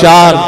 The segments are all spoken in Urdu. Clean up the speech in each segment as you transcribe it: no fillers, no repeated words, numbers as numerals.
4।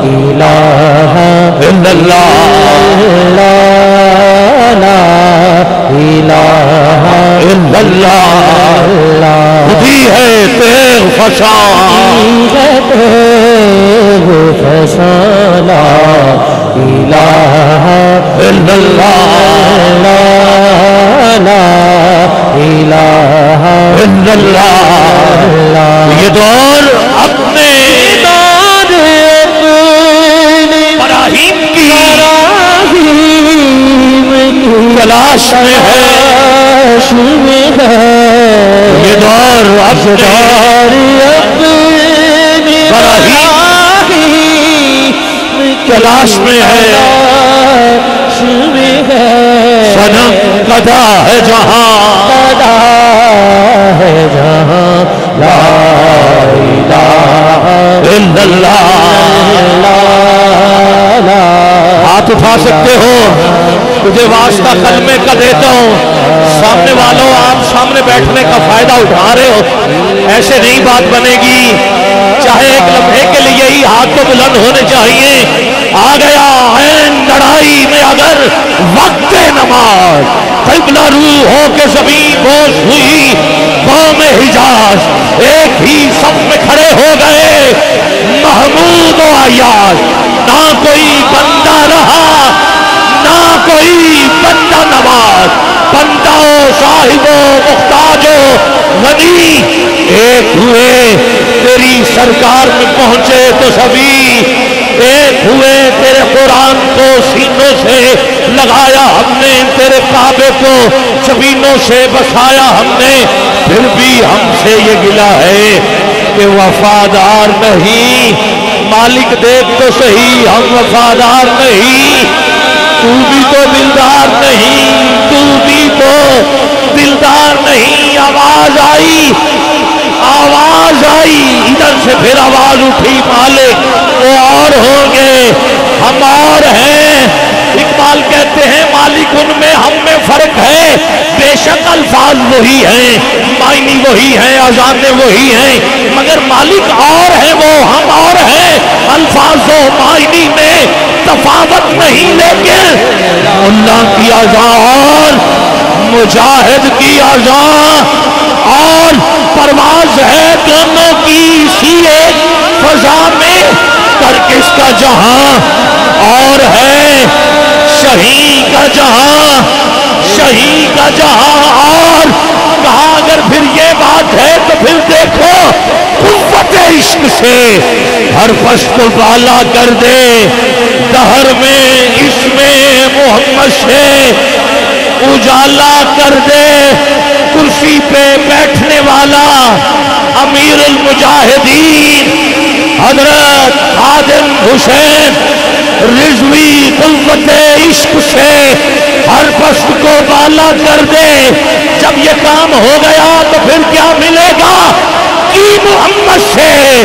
الہ الا اللہ لا الہ الا اللہ خودی ہے تیغ فشان تیغ فشان لا الہ الا اللہ لا الہ الا اللہ یہ دور اپنے براہیم کی تلاش میں ہے یہ دور اپنے براہیم تلاش میں ہے صنم قدا ہے جہاں لا الہ الا اللہ ہاتھ اٹھا سکتے ہو تجھے واسطہ کلمے کا دیتا ہوں سامنے والوں آپ سامنے بیٹھنے کا فائدہ اٹھا رہے ہو ایسے نہیں بات بنے گی چاہے ایک لمحے کے لیے ہی ہاتھ تو بلند ہونے چاہیے آ گیا عین لڑائی میں اگر وقت نماز قبلہ روح ہو کے زمین بوس ہوئی قوم حجاز ایک ہی صف میں کھڑے ہو گئے محمود و عیاض نہ کوئی بندہ رہا نہ کوئی بندہ نواز بندہ و صاحب و محتاج و غنی ایک ہوئے تیری سرکار میں پہنچے تو سبھی ایک ہوئے تیرے قرآن کو سینوں سے لگایا ہم نے تیرے کعبے کو زمینوں سے بسایا ہم نے پھر بھی ہم سے یہ گلہ ہے کہ وفادار نہیں مالک دیکھ تو صحیح ہم وفادار نہیں تو بھی تو دلدار نہیں تو بھی تو دلدار نہیں آواز آئی ادھر سے پھر آواز اٹھی مالک وہ اور ہوں گے ہم اور ہیں اقبال کہتے ہیں مالک ان میں ہم میں فرق ہے بے شک الفاظ وہی ہیں معنی وہی ہیں اذانیں وہی ہیں مگر مالک اور ہے وہ ہم اور ہیں الفاظ و معنی میں تفاوت نہیں لیکن اللہ کی اذان مجاہد کی اذان اور پرواز ہے دونوں کی اسی ایک فضا میں کر کس کا جہاں اور ہے شہید کا جہاں شہید کا جہاں اور کہا اگر پھر یہ بات ہے تو پھر دیکھو قوت عشق سے ہر فصل کو بالا کر دے دہر میں اس میں محمد سے اجالا کر دے کرسی پہ بیٹھنے والا امیر المجاہدین حضرت خادم حسین رضوی قوت عشق سے ہر فصل کو بالا کر دے جب یہ کام ہو گیا تو پھر کیا ملے گا کی محمد سے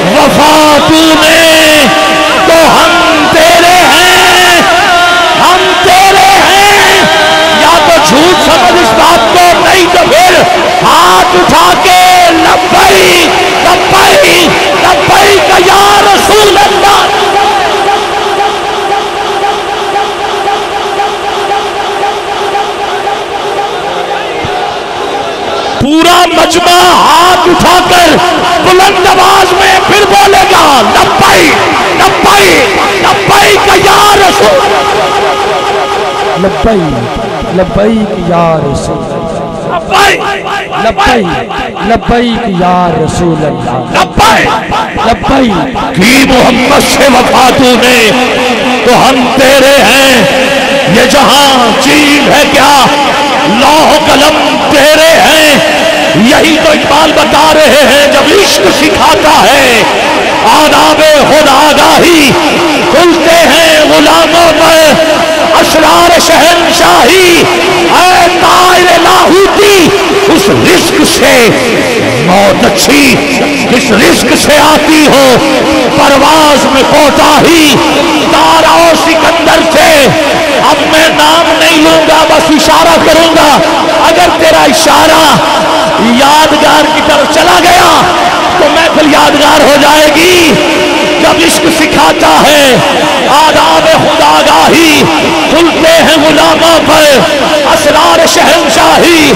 وفا تو نے تو ہم تیرے ہیں ہم تیرے ہیں یا تو جھوٹ سمجھ اس بات کو نہیں تو پھر ہاتھ اٹھا کے لبیک لبیک لبیک یا رسول اللہ پورا مجمع ہاتھ اٹھا کر بلند آواز میں پھر بولے گا لبیک لبیک لبیک یا رسول لبیک لبیک یا رسول لبیک لبیک یا رسول اللہ لبیک لبیک کی محمد سے وفا تو نے تو ہم تیرے ہیں یہ جہاں چیز ہے کیا لوح قلم تیرے ہیں یہی تو اقبال بتا رہے ہیں جب عشق سکھاتا ہے آداب خود آگاہی کھلتے ہیں غلاموں پر اسرار شہنشاہی اے طائر لاہوتی اس رزق سے موت اچھی اس رزق سے آتی ہو پرواز میں کوتاہی تارا و سکندر سے اب میں نام نہیں لوں گا بس اشارہ کروں گا اگر تیرا اشارہ یادگار کی طرف چلا گیا تو محفل یادگار ہو جائے گی جب جب عشق سکھاتا ہے آداب خداگاہی کھلتے ہیں غلاموں پر اسرار شہنشاہی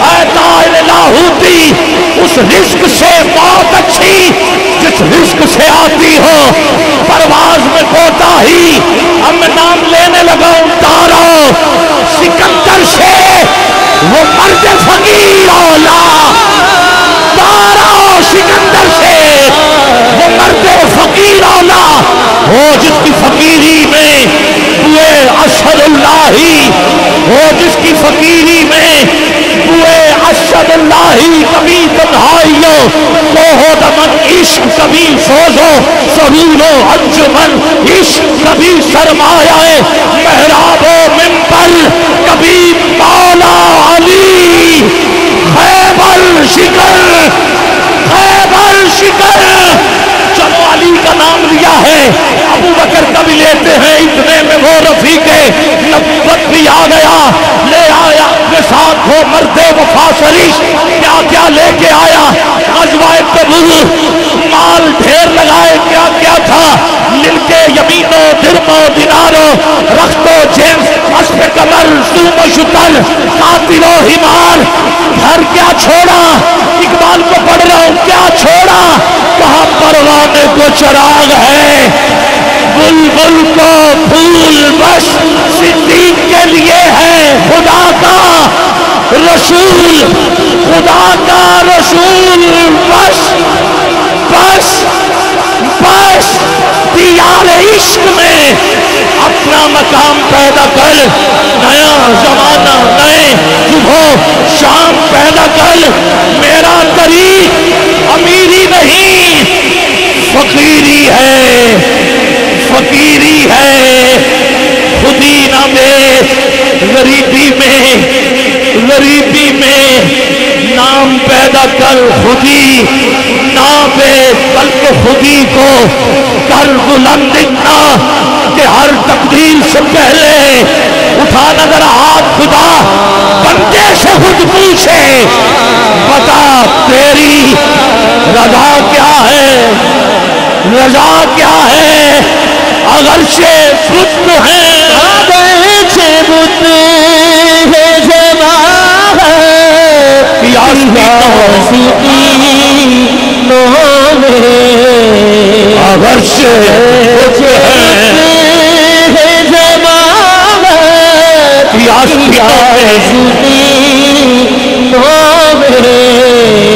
اے طائر لاہوتی اس رزق سے بہت اچھی جس رزق سے آتی ہو پرواز میں کوتاہی اب میں نام لینے لگا ہوں تارو سکندر سے وہ مرد فقیر اولا تارو سکندر سے وہ مرد فقیر اولا وہ جس کی فقیری میں بوئے اشہد اللہی وہ جس کی فقیری میں بوئے اشہد اللہی کبھی تنہائیوں کوہو دمن عشق کبھی سوزو سرورو انجمن عشق کبھی سرمایہ محراب و منبر کبھی مولا علی خیبر شکر چلو علی کا نام لیا ہے ابو بکر کا بھی لیتے ہیں اتنے میں وہ رفیق نبوت بھی آ گیا لے آیا اپنے ساتھ وہ مرد وفا شریف کیا کیا لے کے آیا غزوہ تبوک مال ڈھیر لگائے کیا کیا تھا مل کے یمینو درمو دینارو رختو جنس اسپ کمر سوم و شتل قاتل و حمار گھر کیا چھوڑا اقبال کو پڑھ رہا ہوں کیا چھوڑا کہاں پروانے کو چراغ ہے بلبل کو پھول بس صدیق کے لیے ہے خدا کا رسول خدا کا رسول بس بس بس دیار عشق میں اپنا مقام پیدا کر نیا زمانہ نئے صبح شام پیدا کر میرا طریق امیری نہیں فقیری ہے خودی نہ میں غریبی میں نام پیدا کر خودی نام قلب خودی کو کر بلند اتنا کہ ہر تقدیر سے پہلے اٹھا نظر ہاتھ خدا بندے سے خود پوچھے بتا تیری رضا کیا ہے اگرچہ بت ہے اگرچہ بت ہے جماعت اگرچہ بت ہے جماعت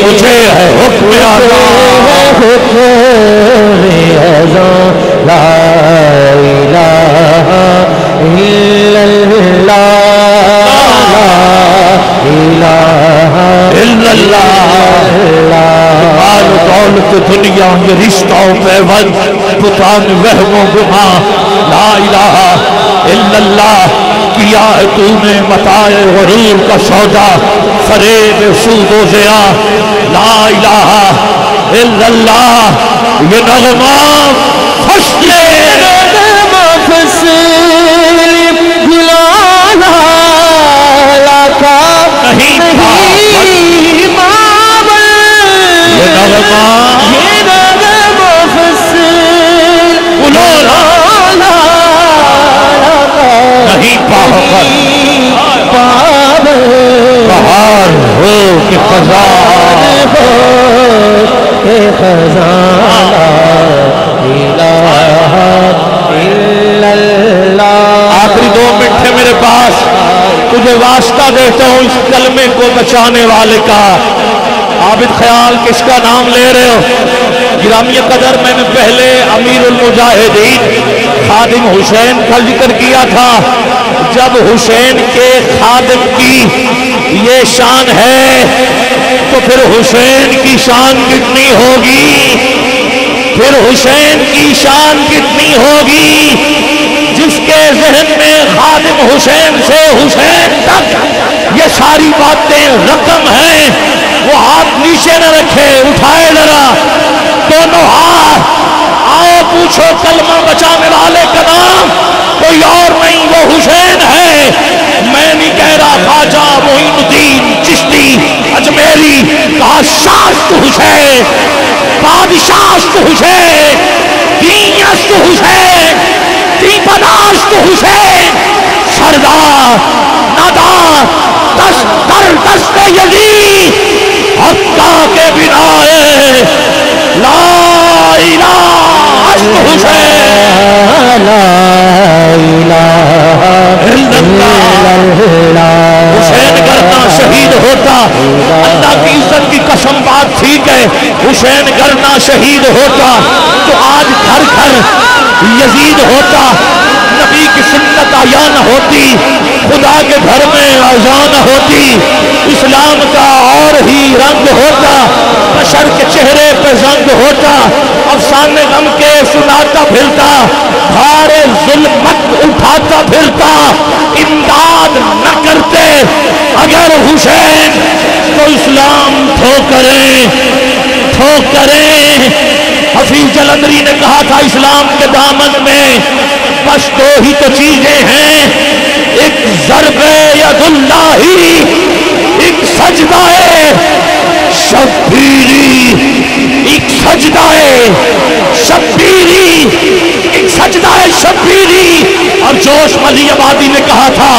مجھے ہے حکم لا الہ الا اللہ دولت دنیا یہ رشتہ و پیوند بتان وہم و گما لا الہ الا اللہ کیا ہے تو نے متاع غرور کا سودا فریب سود و ضیا لا الہ الا اللہ یہ نغمہ فصل گلانا لاکا نہیں مابل یہ نغمہ فصل گلانا نہیں پاہر بہار ہو کہ خزان ہو کہ خزان آخری 2 منٹ ہے میرے پاس تجھے واسطہ دیتا ہوں اس کلمے کو بچانے والے کا عابد خیال کس کا نام لے رہے ہو گرامی قدر میں نے پہلے امیر المجاہدین خادم حسین کا ذکر کیا تھا جب حسین کے خادم کی یہ شان ہے تو پھر حسین کی شان کتنی ہوگی جس کے ذہن میں خادم حسین سے حسین تک یہ ساری باتیں رقم ہیں وہ ہاتھ نیچے نہ رکھے اٹھائے ذرا دونوں ہاتھ آؤ پوچھو کلمہ بچانے والے کا نام کوئی اور نہیں وہ حسین ہے میں نہیں کہہ رہا خواجہ معین الدین چشتی اجمیری کہا شاست حسین بادشاہ حسین است حسین دیپناست حسین سردار ندار دست در دست یزید حقا کے بنا لا الہ است حسین لا الہ الا اللہ حسین گرنا شہید ہوتا اللہ کی عزت کی قسم بات ٹھیک ہے حسین گرنا شہید ہوتا تو آج گھر گھر یزید ہوتا نبی کی سنت آیا نہ ہوتی خدا کے گھر میں اذان ہوتی اسلام کا اور ہی رنگ ہوتا بشر کے چہرے پہ زنگ ہوتا افسانے غم کے سناتا پھرتا بھارے ظلمت اٹھاتا پھرتا امداد نہ کرتے اگر حسین تو اسلام ٹھوکریں حفیظ جلندری نے کہا تھا اسلام کے دامن میں بس دو ہی تو چیزیں ہیں ایک ضرب ید اللہ ایک سجدہ شبیری ایک سجدہ شبیری ایک سجدہ شبیری اور جوش ملی آبادی نے کہا تھا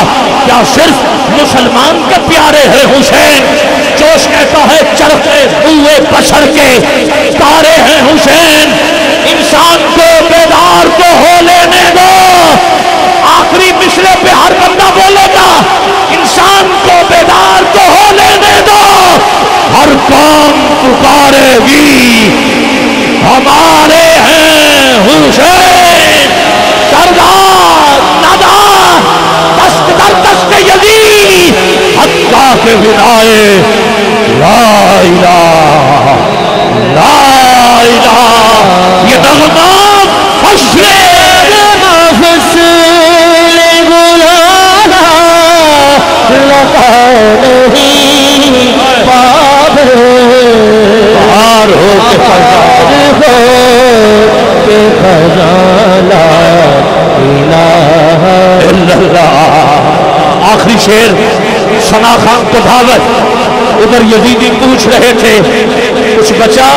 کیا صرف مسلمان کے پیارے ہیں حسین جوش کہتا ہے چرخے ہوئے بشر کے تارے ہیں حسین انسان کو بیدار تو ہو لینے دو آخری مصرے پہ ہر بندہ بولے گا انسان کو بیدار تو ہو لینے دو ہر قوم پکارے گی ہمارے ہیں حسین سردار ندار دست در دست یزید حقا کے بنائے لا الہ لا الہ یہ نغمہ فصل گلانا لگا نہیں پاوے بہار ہو کے خزانہ الہ الا اللہ آخری شعر ثنا خان کو دعوت ادھر یزیدی پوچھ رہے تھے کچھ بچا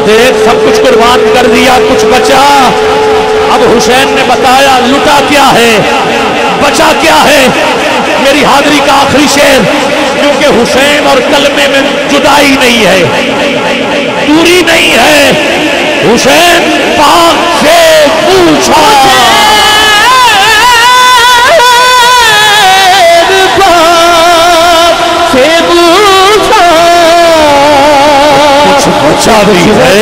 دیکھ سب کچھ قربان کر دیا کچھ بچا اب حسین نے بتایا لٹا کیا ہے بچا کیا ہے میری حاضری کا آخری شعر کیونکہ حسین اور کلمے میں جدائی نہیں ہے دوری نہیں ہے حسین پاک سے پوچھا بچا بھی ہے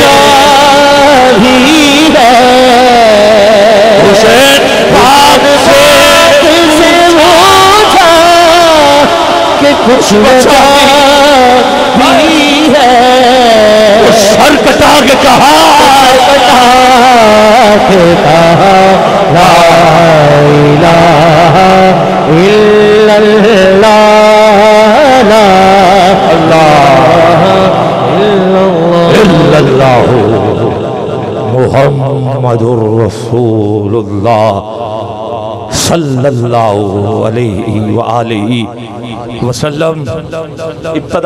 حسین پاک سے پوچھا کہ کچھ بچا بھی ہے سر کٹا کے کہا لا الہ الا اللہ محمد رسول اللہ صلی اللہ علیہ وآلہ وسلم ابتدا